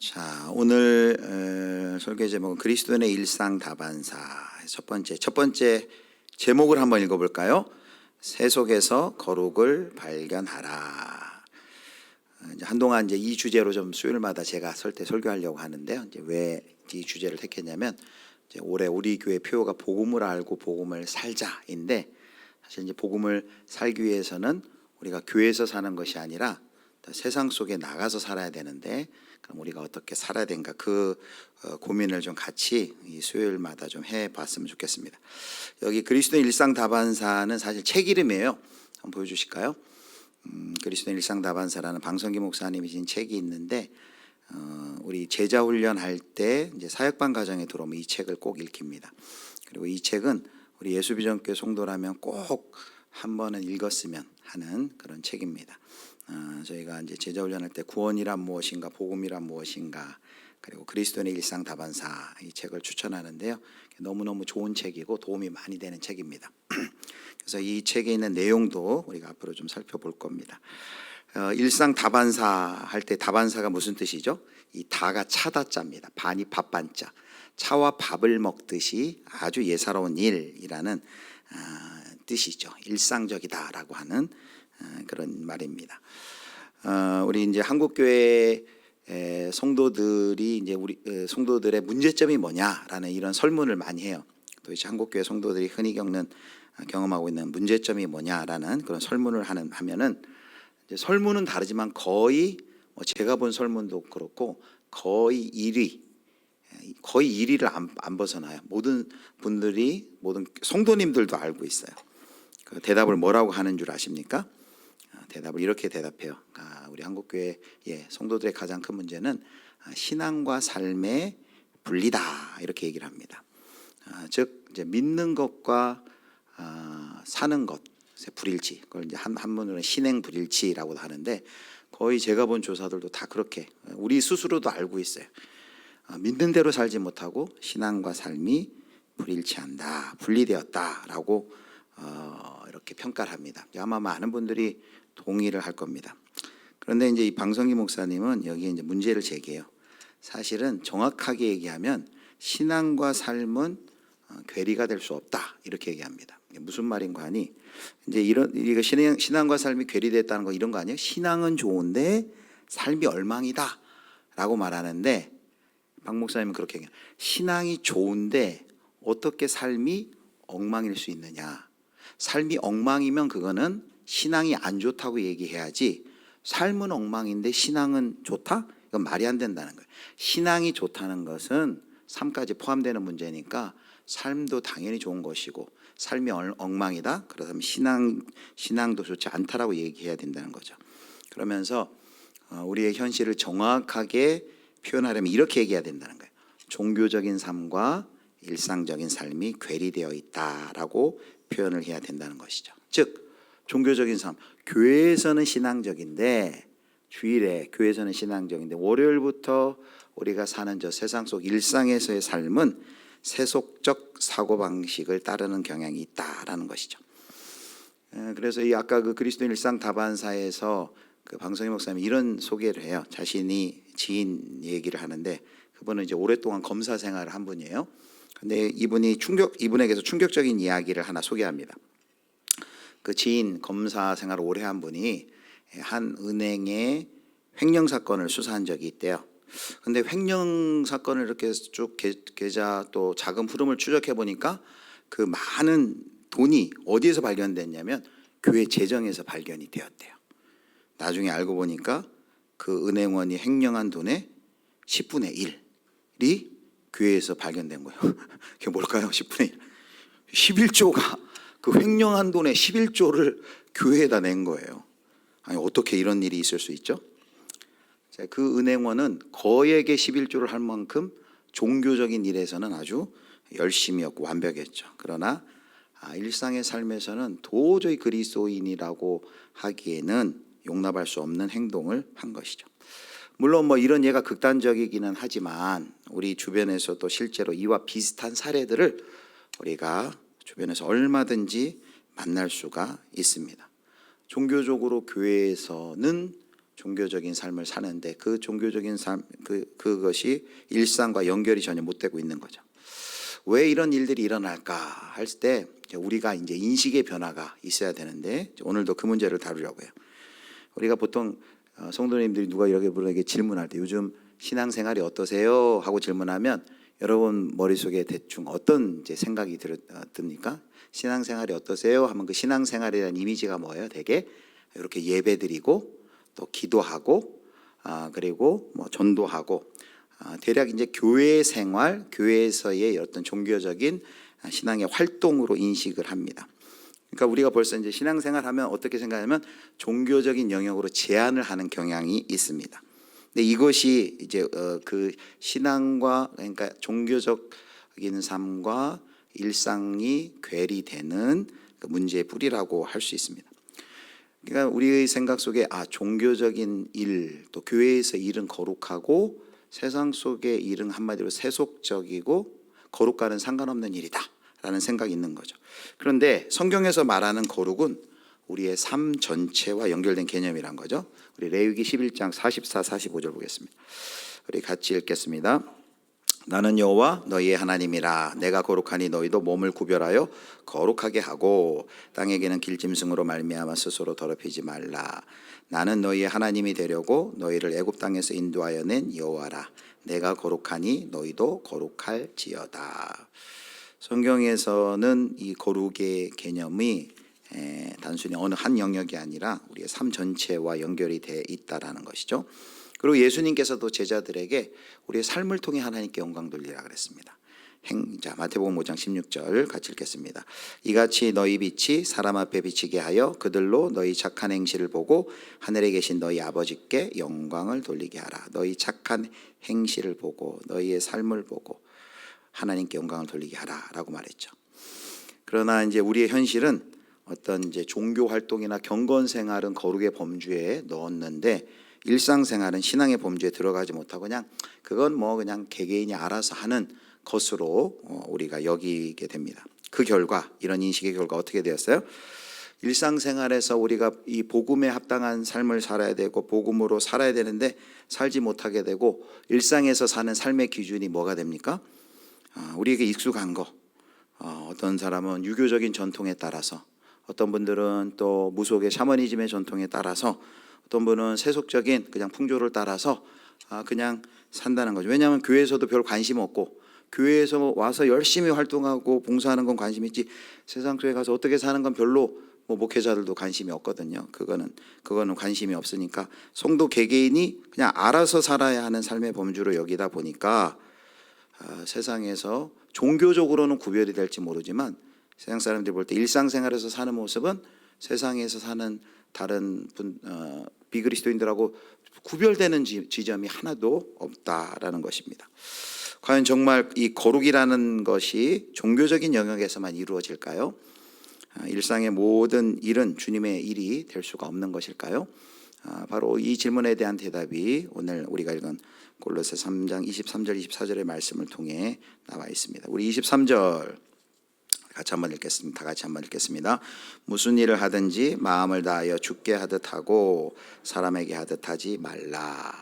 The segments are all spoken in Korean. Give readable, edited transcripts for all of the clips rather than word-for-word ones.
자, 오늘 설교 제목은 그리스도인의 일상 다반사. 첫 번째 제목을 한번 읽어볼까요? 새 속에서 거룩을 발견하라. 이제 한동안 이제 이 주제로 좀 수요일마다 제가 설교하려고 하는데요. 이제 왜 이 주제를 택했냐면 이제 올해 우리 교회 표어가 복음을 알고 복음을 살자인데, 사실 이제 복음을 살기 위해서는 우리가 교회에서 사는 것이 아니라 세상 속에 나가서 살아야 되는데, 그럼 우리가 어떻게 살아야 되는가, 그 고민을 좀 같이 이 수요일마다 좀 해봤으면 좋겠습니다. 여기 그리스도의 일상 다반사는 사실 책 이름이에요. 한번 보여주실까요? 그리스도의 일상 다반사라는 방성기 목사님이 진 책이 있는데, 우리 제자 훈련할 때 이제 사역반 과정에 들어오면 이 책을 꼭 읽힙니다. 그리고 이 책은 우리 예수비전교회 성도라면 꼭 한 번은 읽었으면 하는 그런 책입니다. 저희가 이제 제자 훈련할 때 구원이란 무엇인가, 복음이란 무엇인가, 그리고 그리스도인의 일상 다반사, 이 책을 추천하는데요. 너무너무 좋은 책이고 도움이 많이 되는 책입니다. 그래서 이 책에 있는 내용도 우리가 앞으로 좀 살펴볼 겁니다. 일상 다반사 할 때 다반사가 무슨 뜻이죠? 이 다가 차다자입니다. 반이 밥반자. 차와 밥을 먹듯이 아주 예사로운 일이라는 뜻이죠. 일상적이다라고 하는 그런 말입니다. 우리 이제 한국 교회 성도들이 이제 우리 성도들의 문제점이 뭐냐라는 이런 설문을 많이 해요. 도대체 한국 교회 성도들이 흔히 경험하고 있는 문제점이 뭐냐라는 그런 설문을 하면은 이제 설문은 다르지만 거의 제가 본 설문도 그렇고 거의 1위를 안 벗어나요. 모든 분들이, 모든 성도님들도 알고 있어요. 그 대답을 뭐라고 하는 줄 아십니까? 대답을 이렇게 대답해요. 우리 한국교회 성도들의 가장 큰 문제는 신앙과 삶의 분리다, 이렇게 얘기를 합니다. 즉 이제 믿는 것과 사는 것의 불일치, 그걸 이제 한문으로는 신행 불일치라고도 하는데, 거의 제가 본 조사들도 다 그렇게 우리 스스로도 알고 있어요. 믿는 대로 살지 못하고 신앙과 삶이 불일치한다, 분리되었다라고 이렇게 평가를 합니다. 아마 많은 분들이 동의를 할 겁니다. 그런데 이제 이 방성기 목사님은 여기에 이제 문제를 제기해요. 사실은 정확하게 얘기하면 신앙과 삶은 괴리가 될 수 없다, 이렇게 얘기합니다. 무슨 말인가 하니, 이제 이거 신앙과 삶이 괴리됐다는 거 이런 거 아니에요? 신앙은 좋은데 삶이 엉망이다라고 말하는데, 박 목사님은 그렇게 얘기해요. 신앙이 좋은데 어떻게 삶이 엉망일 수 있느냐? 삶이 엉망이면 그거는 신앙이 안 좋다고 얘기해야지, 삶은 엉망인데 신앙은 좋다? 이건 말이 안 된다는 거예요. 신앙이 좋다는 것은 삶까지 포함되는 문제니까 삶도 당연히 좋은 것이고, 삶이 엉망이다? 그러면 신앙도 좋지 않다라고 얘기해야 된다는 거죠. 그러면서 우리의 현실을 정확하게 표현하려면 이렇게 얘기해야 된다는 거예요. 종교적인 삶과 일상적인 삶이 괴리되어 있다라고 표현을 해야 된다는 것이죠. 즉 종교적인 삶, 교회에서는 신앙적인데, 주일에 교회에서는 신앙적인데 월요일부터 우리가 사는 저 세상 속 일상에서의 삶은 세속적 사고방식을 따르는 경향이 있다라는 것이죠. 그래서 이 아까 그 그리스도인 일상 다반사에서 그 방성희 목사님이 이런 소개를 해요. 자신이 지인 얘기를 하는데, 그분은 이제 오랫동안 검사 생활을 한 분이에요. 근데 이분에게서 충격적인 이야기를 하나 소개합니다. 그 지인, 검사 생활을 오래 한 분이 한 은행의 횡령 사건을 수사한 적이 있대요. 근데 횡령 사건을 이렇게 쭉 계좌 또 자금 흐름을 추적해 보니까 그 많은 돈이 어디에서 발견됐냐면 교회 재정에서 발견이 되었대요. 나중에 알고 보니까 그 은행원이 횡령한 돈의 10분의 1이 교회에서 발견된 거예요. 그게 뭘까요? 10분의 1. 11조가, 그 횡령한 돈의 11조를 교회에다 낸 거예요. 아니, 어떻게 이런 일이 있을 수 있죠? 그 은행원은 거액의 11조를 할 만큼 종교적인 일에서는 아주 열심히였고 완벽했죠. 그러나 일상의 삶에서는 도저히 그리스도인이라고 하기에는 용납할 수 없는 행동을 한 것이죠. 물론 이런 예가 극단적이기는 하지만 우리 주변에서도 실제로 이와 비슷한 사례들을 우리가 주변에서 얼마든지 만날 수가 있습니다. 종교적으로 교회에서는 종교적인 삶을 사는데 그 종교적인 삶 그것이 일상과 연결이 전혀 못 되고 있는 거죠. 왜 이런 일들이 일어날까 할 때 우리가 이제 인식의 변화가 있어야 되는데 오늘도 그 문제를 다루려고 해요. 우리가 보통 성도님들이 누가 이렇게 우리에게 질문할 때 요즘 신앙생활이 어떠세요? 하고 질문하면 여러분 머릿속에 대충 어떤 이제 생각이 듭니까? 신앙생활이 어떠세요? 하면 그 신앙생활이라는 이미지가 뭐예요? 되게 이렇게 예배드리고 또 기도하고 그리고 뭐 전도하고 대략 이제 교회 생활, 교회에서의 어떤 종교적인 신앙의 활동으로 인식을 합니다. 그러니까 우리가 벌써 이제 신앙생활하면 어떻게 생각하면 종교적인 영역으로 제한을 하는 경향이 있습니다. 근데 이것이 이제 그 신앙과 그러니까 종교적인 삶과 일상이 괴리되는 그 문제의 뿌리라고 할 수 있습니다. 그러니까 우리의 생각 속에 종교적인 일, 또 교회에서 일은 거룩하고 세상 속의 일은 한마디로 세속적이고 거룩과는 상관없는 일이다 라는 생각이 있는 거죠. 그런데 성경에서 말하는 거룩은 우리의 삶 전체와 연결된 개념이란 거죠. 우리 레위기 11장 44, 45절 보겠습니다. 우리 같이 읽겠습니다. 나는 여호와 너희의 하나님이라. 내가 거룩하니 너희도 몸을 구별하여 거룩하게 하고 땅에게는 길짐승으로 말미암아 스스로 더럽히지 말라. 나는 너희의 하나님이 되려고 너희를 애굽 땅에서 인도하여 낸 여호와라. 내가 거룩하니 너희도 거룩할지어다. 성경에서는 이 거룩의 개념이 단순히 어느 한 영역이 아니라 우리의 삶 전체와 연결이 돼 있다라는 것이죠. 그리고 예수님께서도 제자들에게 우리의 삶을 통해 하나님께 영광 돌리라 그랬습니다. 자, 마태복음 5장 16절 같이 읽겠습니다. 이같이 너희 빛이 사람 앞에 비치게 하여 그들로 너희 착한 행실을 보고 하늘에 계신 너희 아버지께 영광을 돌리게 하라. 너희 착한 행실을 보고 너희의 삶을 보고 하나님께 영광을 돌리게 하라라고 말했죠. 그러나 이제 우리의 현실은 어떤 이제 종교 활동이나 경건 생활은 거룩의 범주에 넣었는데 일상생활은 신앙의 범주에 들어가지 못하고 그건 그냥 개개인이 알아서 하는 것으로 우리가 여기게 됩니다. 그 결과 이런 인식의 결과 어떻게 되었어요? 일상생활에서 우리가 이 복음에 합당한 삶을 살아야 되고 복음으로 살아야 되는데 살지 못하게 되고 일상에서 사는 삶의 기준이 뭐가 됩니까? 우리에게 익숙한 거. 어떤 사람은 유교적인 전통에 따라서, 어떤 분들은 또 무속의 샤머니즘의 전통에 따라서, 어떤 분은 세속적인 그냥 풍조를 따라서 그냥 산다는 거죠. 왜냐하면 교회에서도 별 관심 없고 교회에서 와서 열심히 활동하고 봉사하는 건 관심 있지 세상 속에 가서 어떻게 사는 건 별로 목회자들도 관심이 없거든요. 그거는 관심이 없으니까 성도 개개인이 그냥 알아서 살아야 하는 삶의 범주로 여기다 보니까 세상에서 종교적으로는 구별이 될지 모르지만 세상 사람들이 볼 때 일상생활에서 사는 모습은 세상에서 사는 다른 비그리스도인들하고 구별되는 지점이 하나도 없다라는 것입니다. 과연 정말 이 거룩이라는 것이 종교적인 영역에서만 이루어질까요? 일상의 모든 일은 주님의 일이 될 수가 없는 것일까요? 바로 이 질문에 대한 대답이 오늘 우리가 읽은 골로새 3장 23절 24절의 말씀을 통해 나와 있습니다. 우리 23절 같이 한번 읽겠습니다. 다 같이 한번 읽겠습니다. 무슨 일을 하든지 마음을 다하여 주께 하듯 하고 사람에게 하듯 하지 말라.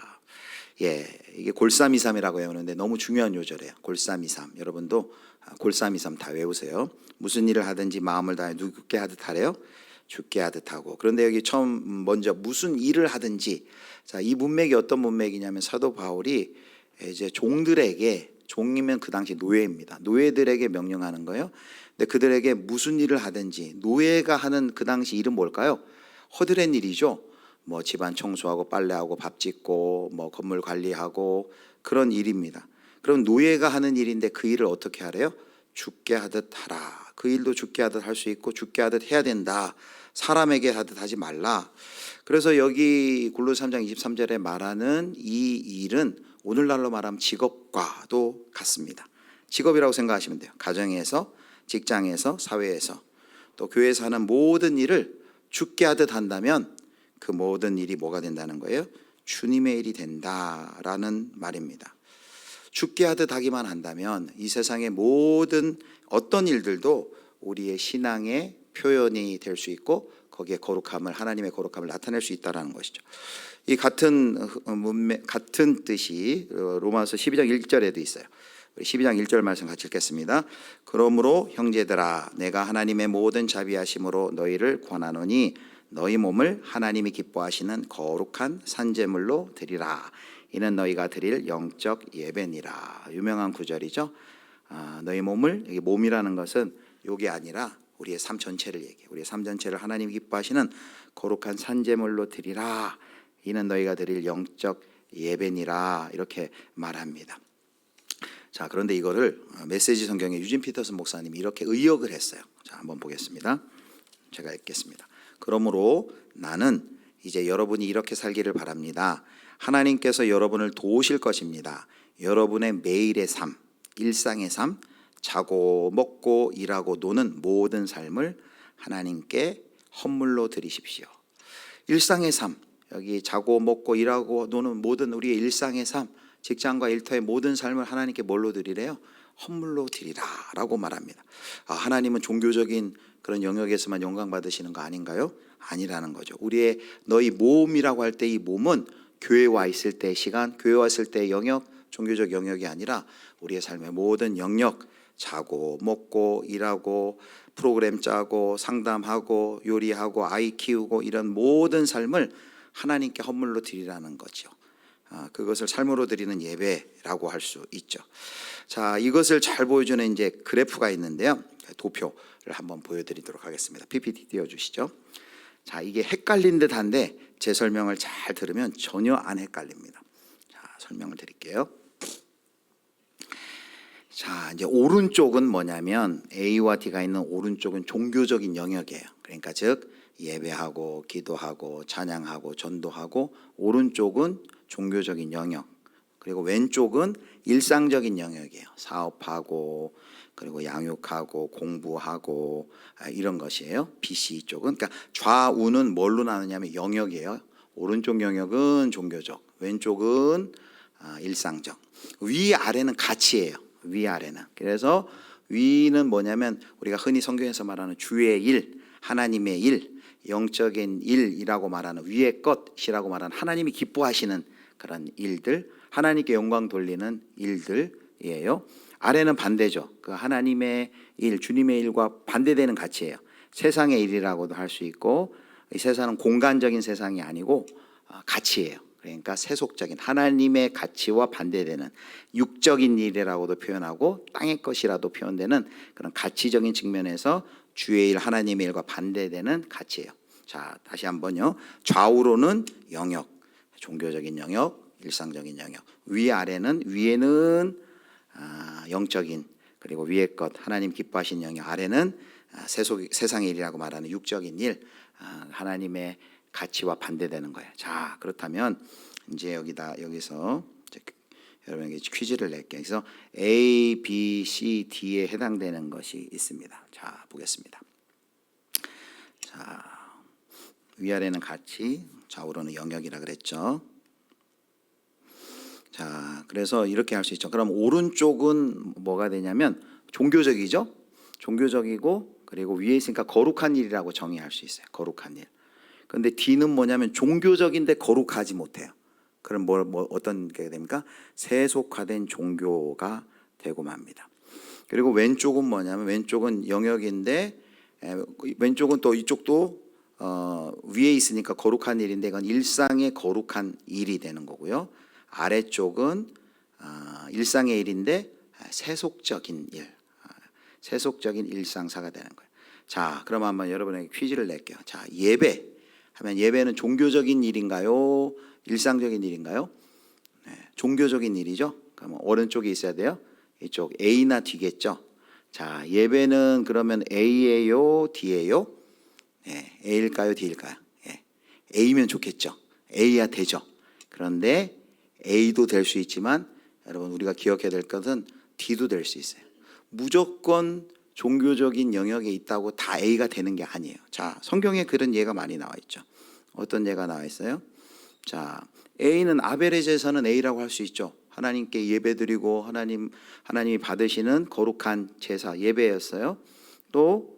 이게 골323이라고 외우는데 너무 중요한 요절이에요. 골323. 여러분도 골323 다 외우세요. 무슨 일을 하든지 마음을 다하여 누구께 하듯 하래요? 주께 하듯 하고. 그런데 여기 처음 먼저 무슨 일을 하든지, 자, 이 문맥이 어떤 문맥이냐면 사도 바울이 이제 종들에게, 종이면 그 당시 노예입니다. 노예들에게 명령하는 거예요. 근데 그들에게 무슨 일을 하든지, 노예가 하는 그 당시 일은 뭘까요? 허드렛 일이죠. 집안 청소하고 빨래하고 밥 짓고 건물 관리하고 그런 일입니다. 그럼 노예가 하는 일인데 그 일을 어떻게 하래요? 주께 하듯 하라. 그 일도 주께 하듯 할 수 있고 주께 하듯 해야 된다. 사람에게 하듯 하지 말라. 그래서 여기 골로새 3장 23절에 말하는 이 일은 오늘날로 말하면 직업과도 같습니다. 직업이라고 생각하시면 돼요. 가정에서, 직장에서, 사회에서, 또 교회에서 하는 모든 일을 주께 하듯 한다면 그 모든 일이 뭐가 된다는 거예요? 주님의 일이 된다라는 말입니다. 주께 하듯 하기만 한다면 이 세상의 모든 어떤 일들도 우리의 신앙의 표현이 될 수 있고 거기에 거룩함을, 하나님의 거룩함을 나타낼 수 있다는 것이죠. 이 같은 문맥, 같은 뜻이 로마서 12장 1절에도 있어요. 12장 1절 말씀 같이 읽겠습니다. 그러므로 형제들아 내가 하나님의 모든 자비하심으로 너희를 권하노니 너희 몸을 하나님이 기뻐하시는 거룩한 산제물로 드리라. 이는 너희가 드릴 영적 예배니라. 유명한 구절이죠. 너희 몸을, 여기 몸이라는 것은 요게 아니라 우리의 삶 전체를 얘기해요. 우리의 삶 전체를 하나님이 기뻐하시는 거룩한 산제물로 드리라. 이는 너희가 드릴 영적 예배니라. 이렇게 말합니다. 자, 그런데 이거를 메시지 성경의 유진 피터슨 목사님이 이렇게 의역을 했어요. 자, 한번 보겠습니다. 제가 읽겠습니다. 그러므로 나는 이제 여러분이 이렇게 살기를 바랍니다. 하나님께서 여러분을 도우실 것입니다. 여러분의 매일의 삶, 일상의 삶, 자고 먹고 일하고 노는 모든 삶을 하나님께 헌물로 드리십시오. 일상의 삶, 여기 자고 먹고 일하고 노는 모든 우리의 일상의 삶, 직장과 일터의 모든 삶을 하나님께 뭘로 드리래요? 헌물로 드리라라고 말합니다. 하나님은 종교적인 그런 영역에서만 영광 받으시는 거 아닌가요? 아니라는 거죠. 우리의 너희 몸이라고 할 때 이 몸은 교회 와 있을 때의 시간, 교회 왔을 때의 영역, 종교적 영역이 아니라 우리의 삶의 모든 영역, 자고 먹고 일하고 프로그램 짜고 상담하고 요리하고 아이 키우고 이런 모든 삶을 하나님께 헌물로 드리라는 거죠. 그것을 삶으로 드리는 예배라고 할 수 있죠. 자, 이것을 잘 보여주는 이제 그래프가 있는데요. 도표를 한번 보여드리도록 하겠습니다. PPT 띄워주시죠. 자, 이게 헷갈린 듯한데 제 설명을 잘 들으면 전혀 안 헷갈립니다. 자, 설명을 드릴게요. 자, 이제 오른쪽은 뭐냐면 A와 D가 있는 오른쪽은 종교적인 영역이에요. 그러니까 즉 예배하고 기도하고 찬양하고 전도하고, 오른쪽은 종교적인 영역, 그리고 왼쪽은 일상적인 영역이에요. 사업하고 그리고 양육하고 공부하고 이런 것이에요. BC 쪽은. 그러니까 좌우는 뭘로 나누냐면 영역이에요. 오른쪽 영역은 종교적, 왼쪽은 일상적. 위아래는 같이예요. 위아래는. 그래서 위는 뭐냐면 우리가 흔히 성경에서 말하는 주의 일, 하나님의 일, 영적인 일이라고 말하는 위의 것이라고 말하는 하나님이 기뻐하시는 그런 일들, 하나님께 영광 돌리는 일들이에요. 아래는 반대죠. 그 하나님의 일, 주님의 일과 반대되는 가치예요. 세상의 일이라고도 할 수 있고, 이 세상은 공간적인 세상이 아니고 가치예요. 그러니까 세속적인 하나님의 가치와 반대되는 육적인 일이라고도 표현하고 땅의 것이라도 표현되는 그런 가치적인 측면에서 주의 일, 하나님의 일과 반대되는 가치예요. 자, 다시 한번요. 좌우로는 영역, 종교적인 영역, 일상적인 영역. 위아래는, 위에는 영적인, 그리고 위의 것, 하나님 기뻐하신 영역. 아래는 세상의 일이라고 말하는 육적인 일, 하나님의 가치와 반대되는 거예요. 자, 그렇다면 이제 여기서 여러분에게 퀴즈를 낼게요. 그래서 A, B, C, D에 해당되는 것이 있습니다. 자, 보겠습니다. 자, 위아래는 가치, 좌우로는 영역이라 그랬죠. 자, 그래서 이렇게 할 수 있죠. 그럼 오른쪽은 뭐가 되냐면 종교적이죠. 종교적이고, 그리고 위에 있으니까 거룩한 일이라고 정의할 수 있어요. 거룩한 일. 그런데 D는 뭐냐면 종교적인데 거룩하지 못해요. 그럼 어떤 게 됩니까? 세속화된 종교가 되고 맙니다. 그리고 왼쪽은 뭐냐면 왼쪽은 영역인데, 왼쪽은 또 이쪽도 위에 있으니까 거룩한 일인데 이건 일상의 거룩한 일이 되는 거고요. 아래쪽은 일상의 일인데 세속적인 일, 세속적인 일상사가 되는 거예요. 자, 그럼 한번 여러분에게 퀴즈를 낼게요. 자, 예배 하면 예배는 종교적인 일인가요? 일상적인 일인가요? 네, 종교적인 일이죠. 그럼 오른쪽에 있어야 돼요. 이쪽 A나 D겠죠. 자, 예배는 그러면 A예요, D예요? 네, A일까요, D일까요? 네, A면 좋겠죠. A야 되죠. 그런데 A도 될 수 있지만 여러분 우리가 기억해야 될 것은 D도 될 수 있어요. 무조건 종교적인 영역에 있다고 다 A가 되는 게 아니에요. 자, 성경에 그런 예가 많이 나와 있죠. 어떤 예가 나와 있어요? 자, A는 아벨의 제사는 A라고 할 수 있죠. 하나님께 예배드리고 하나님이 받으시는 거룩한 제사, 예배였어요. 또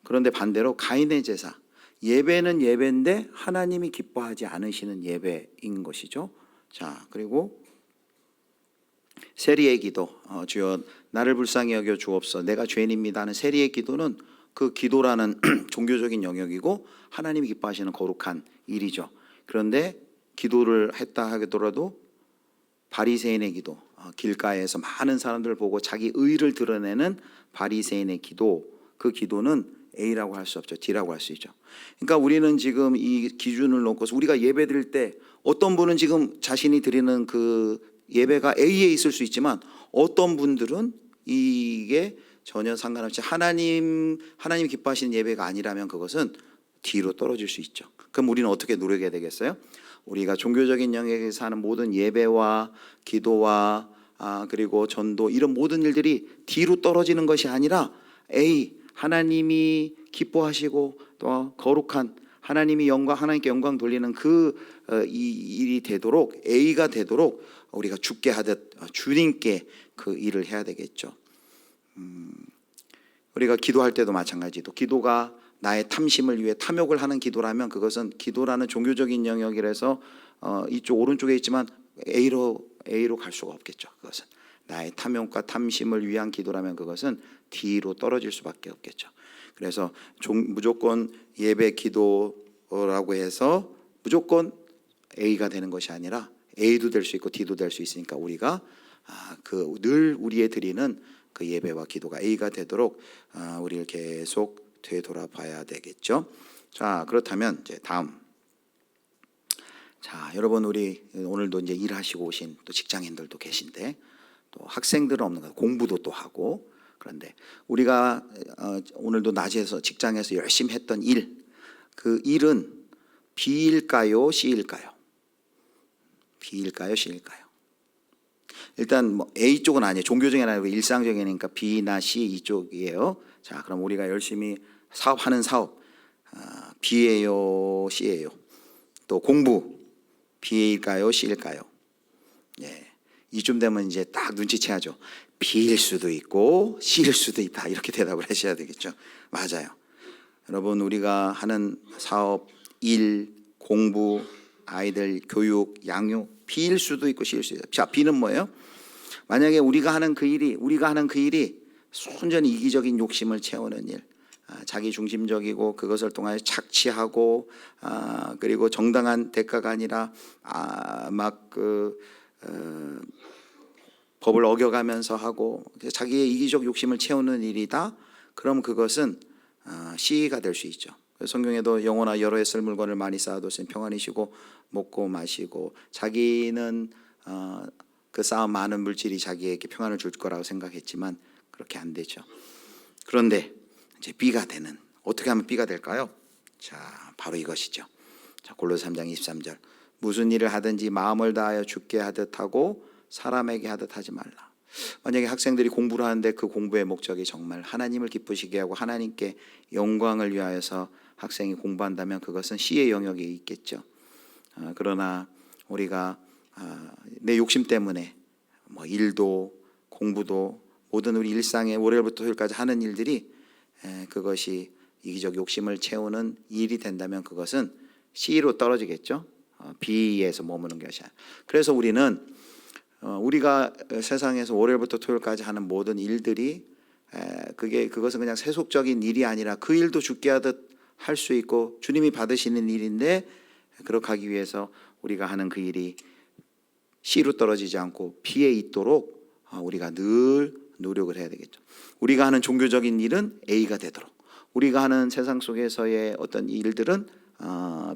그런데 반대로 가인의 제사, 예배는 예배인데 하나님이 기뻐하지 않으시는 예배인 것이죠. 자, 그리고 세리의 기도, 주여 나를 불쌍히 여겨 주옵소서, 내가 죄인입니다 하는 세리의 기도는 그 기도라는 종교적인 영역이고 하나님이 기뻐하시는 거룩한 일이죠. 그런데 기도를 했다 하더라도 바리새인의 기도, 길가에서 많은 사람들을 보고 자기 의를 드러내는 바리새인의 기도, 그 기도는 A라고 할 수 없죠. D라고 할 수 있죠. 그러니까 우리는 지금 이 기준을 놓고서 우리가 예배 드릴 때 어떤 분은 지금 자신이 드리는 그 예배가 A에 있을 수 있지만 어떤 분들은 이게 전혀 상관없이 하나님이 기뻐하시는 예배가 아니라면 그것은 D로 떨어질 수 있죠. 그럼 우리는 어떻게 노력해야 되겠어요? 우리가 종교적인 영역에서 하는 모든 예배와 기도와 그리고 전도, 이런 모든 일들이 D로 떨어지는 것이 아니라 A, 하나님이 기뻐하시고 또 거룩한 하나님이 하나님께 영광 돌리는 이 일이 되도록, A가 되도록 우리가 주께 하듯 주님께 그 일을 해야 되겠죠. 우리가 기도할 때도 마찬가지도, 기도가 나의 탐심을 위해 탐욕을 하는 기도라면 그것은 기도라는 종교적인 영역이라서 이쪽 오른쪽에 있지만 A로 갈 수가 없겠죠. 그것은 나의 탐욕과 탐심을 위한 기도라면 그것은 D로 떨어질 수밖에 없겠죠. 그래서 무조건 예배 기도라고 해서 무조건 A가 되는 것이 아니라 A도 될 수 있고 D도 될 수 있으니까 우리가 늘 우리의 드리는 그 예배와 기도가 A가 되도록 우리를 계속 되돌아봐야 되겠죠. 자, 그렇다면 이제 다음. 자, 여러분, 우리 오늘도 이제 일하시고 오신 또 직장인들도 계신데 또 학생들은 없는 거, 공부도 또 하고. 그런데 우리가 오늘도 낮에서 직장에서 열심히 했던 일, 그 일은 B일까요, C일까요? B일까요, C일까요? 일단 뭐 A 쪽은 아니에요. 종교적인 아니고 일상적이니까 B나 C 이쪽이에요. 자, 그럼 우리가 열심히 사업하는 사업 B예요, C예요? 또 공부 B일까요, C일까요? 예, 이쯤 되면 이제 딱 눈치채야죠. B일 수도 있고 C일 수도 있다, 이렇게 대답을 하셔야 되겠죠. 맞아요. 여러분, 우리가 하는 사업, 일, 공부, 아이들 교육, 양육 B일 수도 있고 C일 수도 있다. 자, B는 뭐예요? 만약에 우리가 하는 그 일이 순전히 이기적인 욕심을 채우는 일, 자기 중심적이고 그것을 통하여 착취하고 그리고 정당한 대가가 아니라 법을 어겨가면서 하고 자기의 이기적 욕심을 채우는 일이다. 그럼 그것은 C가 될 수 있죠. 성경에도 영혼아 여러 해 쓸 물건을 많이 쌓아뒀으니 평안이시고 먹고 마시고, 자기는 그 쌓은 많은 물질이 자기에게 평안을 줄 거라고 생각했지만 그렇게 안 되죠. 그런데 이제 B가 되는, 어떻게 하면 B가 될까요? 자, 바로 이것이죠. 자, 골로새 3장 23절. 무슨 일을 하든지 마음을 다하여 주께 하듯 하고 사람에게 하듯 하지 말라. 만약에 학생들이 공부를 하는데 그 공부의 목적이 정말 하나님을 기쁘시게 하고 하나님께 영광을 위하여서 학생이 공부한다면 그것은 C의 영역에 있겠죠. 그러나 우리가 내 욕심 때문에 뭐 일도 공부도 모든 우리 일상의 월요일부터 토요일까지 하는 일들이 그것이 이기적 욕심을 채우는 일이 된다면 그것은 C로 떨어지겠죠. B에서 머무는 것이 아니라. 그래서 우리는 우리가 세상에서 월요일부터 토요일까지 하는 모든 일들이 그것은 그냥 세속적인 일이 아니라 그 일도 주께 하듯 할 수 있고 주님이 받으시는 일인데, 그렇게 하기 위해서 우리가 하는 그 일이 C로 떨어지지 않고 B에 있도록 우리가 늘 노력을 해야 되겠죠. 우리가 하는 종교적인 일은 A가 되도록, 우리가 하는 세상 속에서의 어떤 일들은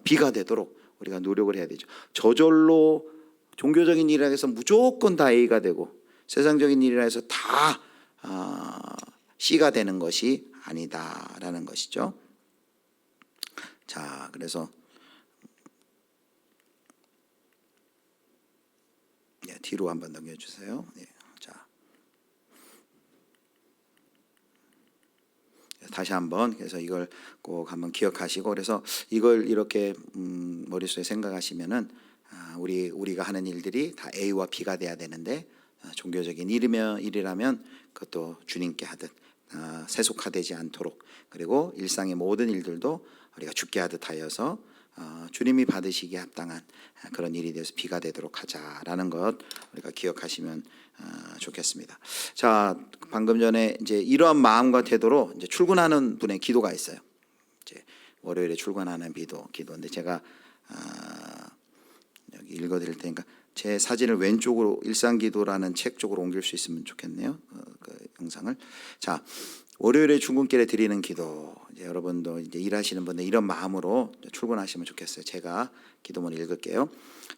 B가 되도록 우리가 노력을 해야 되죠. 저절로 종교적인 일이라 해서 무조건 다 A가 되고 세상적인 일이라 해서 다 C가 되는 것이 아니다라는 것이죠. 자, 그래서 뒤로 한번 넘겨주세요. 자, 다시 한번, 그래서 이걸 꼭 한번 기억하시고, 그래서 이걸 이렇게 머릿속에 생각하시면은 우리가 하는 일들이 다 A와 B가 돼야 되는데 종교적인 일이라면 그것도 주님께 하듯, 세속화되지 않도록, 그리고 일상의 모든 일들도 우리가 죽게 하듯 하여서 주님이 받으시기에 합당한 그런 일이 되어서 비가 되도록 하자라는 것 우리가 기억하시면 좋겠습니다. 자, 방금 전에 이제 이러한 마음과 태도로 이제 출근하는 분의 기도가 있어요. 이제 월요일에 출근하는 기도인데 제가 여기 읽어드릴 테니까 제 사진을 왼쪽으로 일상기도라는 책 쪽으로 옮길 수 있으면 좋겠네요. 그 영상을. 자, 월요일에 출근길에 드리는 기도. 이제 여러분도 이제 일하시는 분들 이런 마음으로 출근하시면 좋겠어요. 제가 기도문 읽을게요.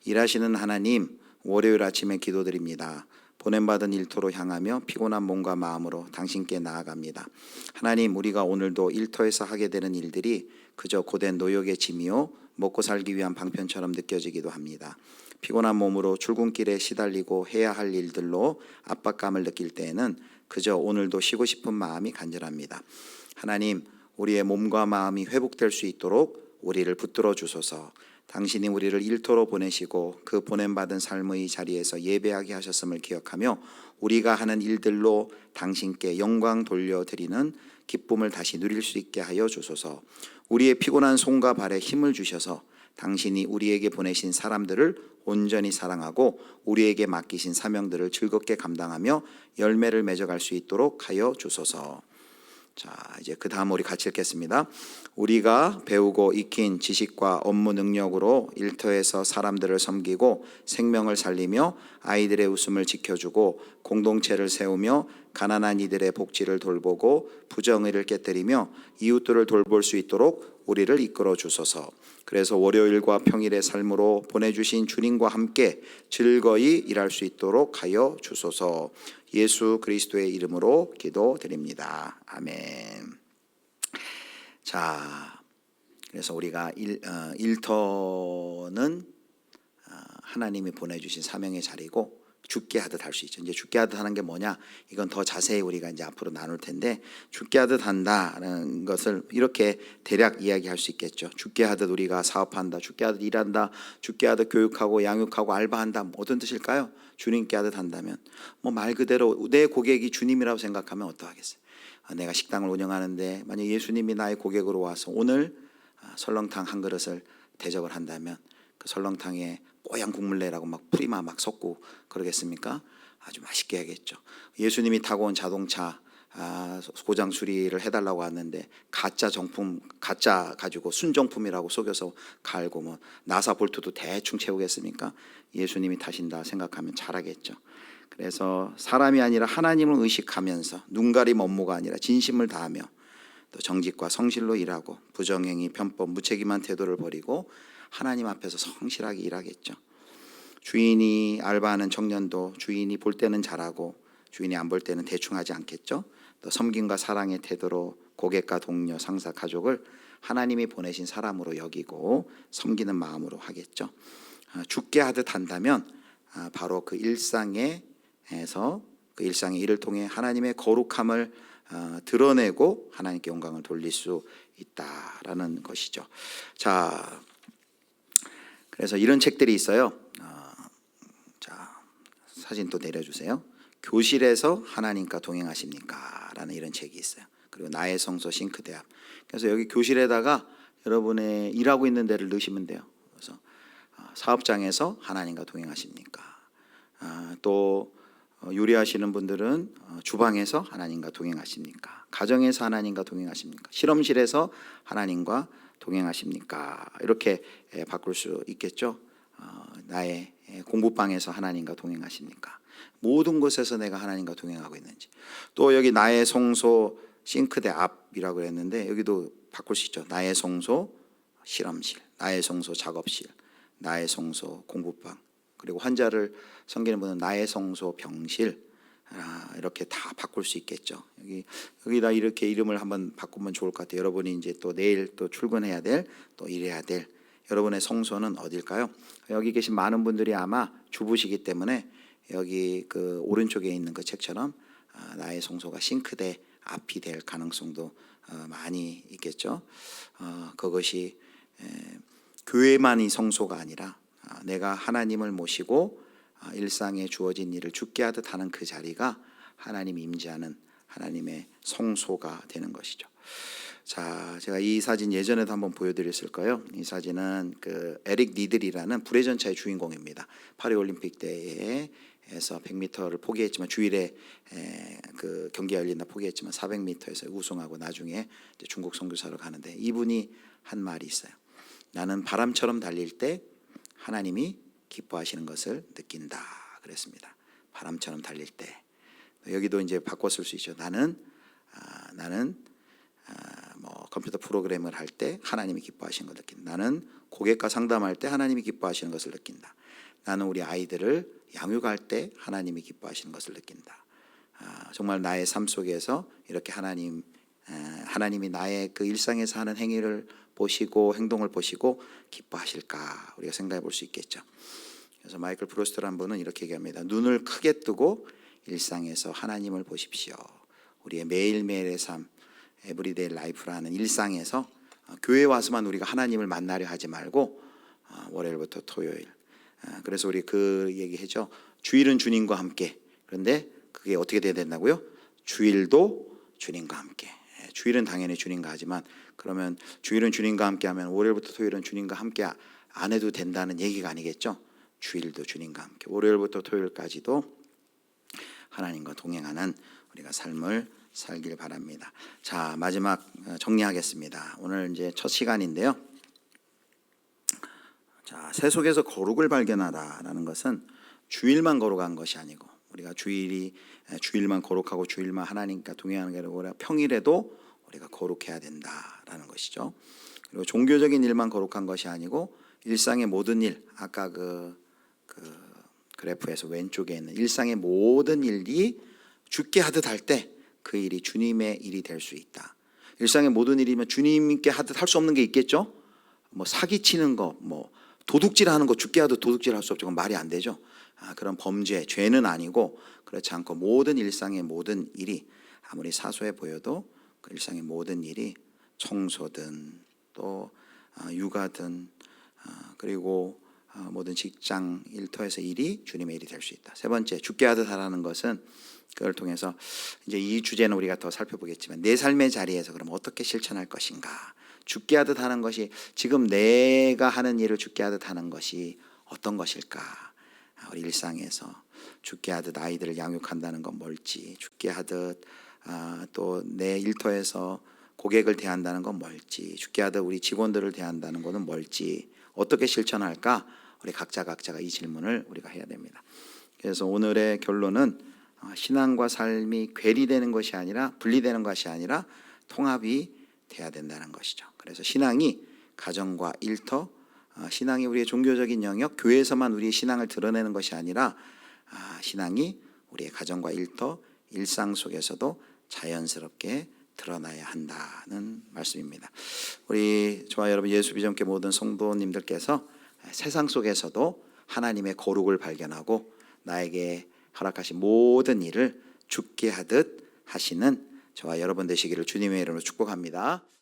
일하시는 하나님, 월요일 아침에 기도드립니다. 보냄받은 일터로 향하며 피곤한 몸과 마음으로 당신께 나아갑니다. 하나님, 우리가 오늘도 일터에서 하게 되는 일들이 그저 고된 노역의 짐이요 먹고 살기 위한 방편처럼 느껴지기도 합니다. 피곤한 몸으로 출근길에 시달리고 해야 할 일들로 압박감을 느낄 때에는 그저 오늘도 쉬고 싶은 마음이 간절합니다. 하나님, 우리의 몸과 마음이 회복될 수 있도록 우리를 붙들어 주소서. 당신이 우리를 일터로 보내시고 그 보냄받은 삶의 자리에서 예배하게 하셨음을 기억하며 우리가 하는 일들로 당신께 영광 돌려드리는 기쁨을 다시 누릴 수 있게 하여 주소서. 우리의 피곤한 손과 발에 힘을 주셔서 당신이 우리에게 보내신 사람들을 온전히 사랑하고 우리에게 맡기신 사명들을 즐겁게 감당하며 열매를 맺어갈 수 있도록 하여 주소서. 자, 이제 그 다음 우리 같이 읽겠습니다. 우리가 배우고 익힌 지식과 업무 능력으로 일터에서 사람들을 섬기고 생명을 살리며 아이들의 웃음을 지켜주고 공동체를 세우며 가난한 이들의 복지를 돌보고 부정의를 깨뜨리며 이웃들을 돌볼 수 있도록 우리를 이끌어 주소서. 그래서 월요일과 평일의 삶으로 보내주신 주님과 함께 즐거이 일할 수 있도록 하여 주소서. 예수 그리스도의 이름으로 기도드립니다. 아멘. 자, 그래서 우리가 일터는 하나님이 보내주신 사명의 자리고 죽게 하듯 할 수 있죠. 이제 죽게 하듯 하는 게 뭐냐? 이건 더 자세히 우리가 이제 앞으로 나눌 텐데, 죽게 하듯 한다는 것을 이렇게 대략 이야기할 수 있겠죠. 죽게 하듯 우리가 사업한다, 죽게 하듯 일한다, 죽게 하듯 교육하고 양육하고 알바한다. 어떤 뜻일까요? 주님께 하듯 한다면 뭐 말 그대로 내 고객이 주님이라고 생각하면 어떠하겠어요? 내가 식당을 운영하는데 만약 예수님이 나의 고객으로 와서 오늘 설렁탕 한 그릇을 대접을 한다면 그 설렁탕에 뽀얀 국물 내라고 막 풀이마 막 섞고 그러겠습니까? 아주 맛있게 해야겠죠. 예수님이 타고 온 자동차 고장 수리를 해달라고 하는데 가짜 정품, 가짜 가지고 순정품이라고 속여서 갈고 뭐 나사 볼트도 대충 채우겠습니까? 예수님이 타신다 생각하면 잘하겠죠. 그래서 사람이 아니라 하나님을 의식하면서 눈가림 업무가 아니라 진심을 다하며 또 정직과 성실로 일하고 부정행위, 편법, 무책임한 태도를 버리고 하나님 앞에서 성실하게 일하겠죠. 주인이 알바하는 청년도 주인이 볼 때는 잘하고 주인이 안 볼 때는 대충 하지 않겠죠. 또 섬김과 사랑의 태도로 고객과 동료, 상사, 가족을 하나님이 보내신 사람으로 여기고 섬기는 마음으로 하겠죠. 죽게 하듯 한다면 바로 그 일상에서 그 일상의 일을 통해 하나님의 거룩함을 드러내고 하나님께 영광을 돌릴 수 있다라는 것이죠. 자, 그래서 이런 책들이 있어요. 자, 사진 또 내려주세요. 교실에서 하나님과 동행하십니까? 라는 이런 책이 있어요. 그리고 나의 성소 싱크대 앞. 그래서 여기 교실에다가 여러분의 일하고 있는 데를 넣으시면 돼요. 그래서 사업장에서 하나님과 동행하십니까? 또 요리하시는 분들은 주방에서 하나님과 동행하십니까? 가정에서 하나님과 동행하십니까? 실험실에서 하나님과 동행하십니까? 이렇게 바꿀 수 있겠죠. 나의 공부방에서 하나님과 동행하십니까? 모든 곳에서 내가 하나님과 동행하고 있는지. 또 여기 나의 성소 싱크대 앞이라고 했는데 여기도 바꿀 수 있죠. 나의 성소 실험실, 나의 성소 작업실, 나의 성소 공부방, 그리고 환자를 섬기는 분은 나의 성소 병실, 이렇게 다 바꿀 수 있겠죠. 여기다 이렇게 이름을 한번 바꾸면 좋을 것 같아요. 여러분이 이제 또 내일 또 출근해야 될, 또 일해야 될 여러분의 성소는 어딜까요? 여기 계신 많은 분들이 아마 주부시기 때문에 여기 그 오른쪽에 있는 그 책처럼 나의 성소가 싱크대 앞이 될 가능성도 많이 있겠죠. 그것이 교회만이 성소가 아니라 내가 하나님을 모시고 일상에 주어진 일을 죽게 하듯 하는 그 자리가 하나님이 임재하는 하나님의 성소가 되는 것이죠. 자, 제가 이 사진 예전에도 한번 보여드렸을 거예요. 이 사진은 그 에릭 니들이라는 불의 전차의 주인공입니다. 파리 올림픽 때에서 100m를 포기했지만 주일에 그 경기가 열린다 포기했지만 400m에서 우승하고 나중에 이제 중국 선교사로 가는데 이분이 한 말이 있어요. 나는 바람처럼 달릴 때 하나님이 기뻐하시는 것을 느낀다 그랬습니다. 바람처럼 달릴 때. 여기도 이제 바꿔 쓸 수 있죠. 나는 뭐 컴퓨터 프로그램을 할 때 하나님이 기뻐하시는 것을 느낀다. 나는 고객과 상담할 때 하나님이 기뻐하시는 것을 느낀다. 나는 우리 아이들을 양육할 때 하나님이 기뻐하시는 것을 느낀다. 정말 나의 삶 속에서 이렇게 하나님이 나의 그 일상에서 하는 행위를 보시고 행동을 보시고 기뻐하실까 우리가 생각해 볼 수 있겠죠. 그래서 마이클 프로스트라는 분은 이렇게 얘기합니다. 눈을 크게 뜨고 일상에서 하나님을 보십시오. 우리의 매일매일의 삶, 에브리데이 라이프라는 일상에서 교회 와서만 우리가 하나님을 만나려 하지 말고 월요일부터 토요일. 그래서 우리 그 얘기했죠. 주일은 주님과 함께. 그런데 그게 어떻게 돼야 된다고요? 주일도 주님과 함께. 주일은 당연히 주님과 하지만 그러면 주일은 주님과 함께 하면 월요일부터 토요일은 주님과 함께 안 해도 된다는 얘기가 아니겠죠. 주일도 주님과 함께, 월요일부터 토요일까지도 하나님과 동행하는 우리가 삶을 살길 바랍니다. 자, 마지막 정리하겠습니다. 오늘 이제 첫 시간인데요. 자, 새 속에서 거룩을 발견하라라는 것은 주일만 거룩한 것이 아니고 우리가 주일만 거룩하고 주일만 하나님과 동행하는 게 아니라 평일에도 우리가 거룩해야 된다라는 것이죠. 그리고 종교적인 일만 거룩한 것이 아니고 일상의 모든 일, 아까 그 그래프에서 왼쪽에 있는 일상의 모든 일이 주께 하듯 할 때 그 일이 주님의 일이 될 수 있다. 일상의 모든 일이면 주님께 하듯 할 수 없는 게 있겠죠. 뭐 사기치는 거, 뭐 도둑질하는 거 주께 하듯 도둑질 할 수 없죠. 그건 말이 안 되죠. 그런 범죄, 죄는 아니고 그렇지 않고 모든 일상의 모든 일이 아무리 사소해 보여도 그 일상의 모든 일이 청소든 또 육아든 그리고 모든 직장 일터에서 일이 주님의 일이 될 수 있다. 세 번째, 주께 하듯 하라는 것은 그걸 통해서 이제 이 주제는 우리가 더 살펴보겠지만 내 삶의 자리에서 그럼 어떻게 실천할 것인가. 주께 하듯 하는 것이 지금 내가 하는 일을 주께 하듯 하는 것이 어떤 것일까. 우리 일상에서 주께 하듯 아이들을 양육한다는 건 뭘지, 주께 하듯 또 내 일터에서 고객을 대한다는 건 뭘지, 주께 하듯 우리 직원들을 대한다는 것은 뭘지, 어떻게 실천할까? 우리 각자가 이 질문을 우리가 해야 됩니다. 그래서 오늘의 결론은 신앙과 삶이 괴리되는 것이 아니라 분리되는 것이 아니라 통합이 돼야 된다는 것이죠. 그래서 신앙이 가정과 일터, 신앙이 우리의 종교적인 영역, 교회에서만 우리의 신앙을 드러내는 것이 아니라 신앙이 우리의 가정과 일터, 일상 속에서도 자연스럽게 드러나야 한다는 말씀입니다. 우리 저와 여러분 예수 비전교회 모든 성도님들께서 세상 속에서도 하나님의 거룩을 발견하고 나에게 허락하신 모든 일을 주께 하듯 하시는 저와 여러분 되시기를 주님의 이름으로 축복합니다.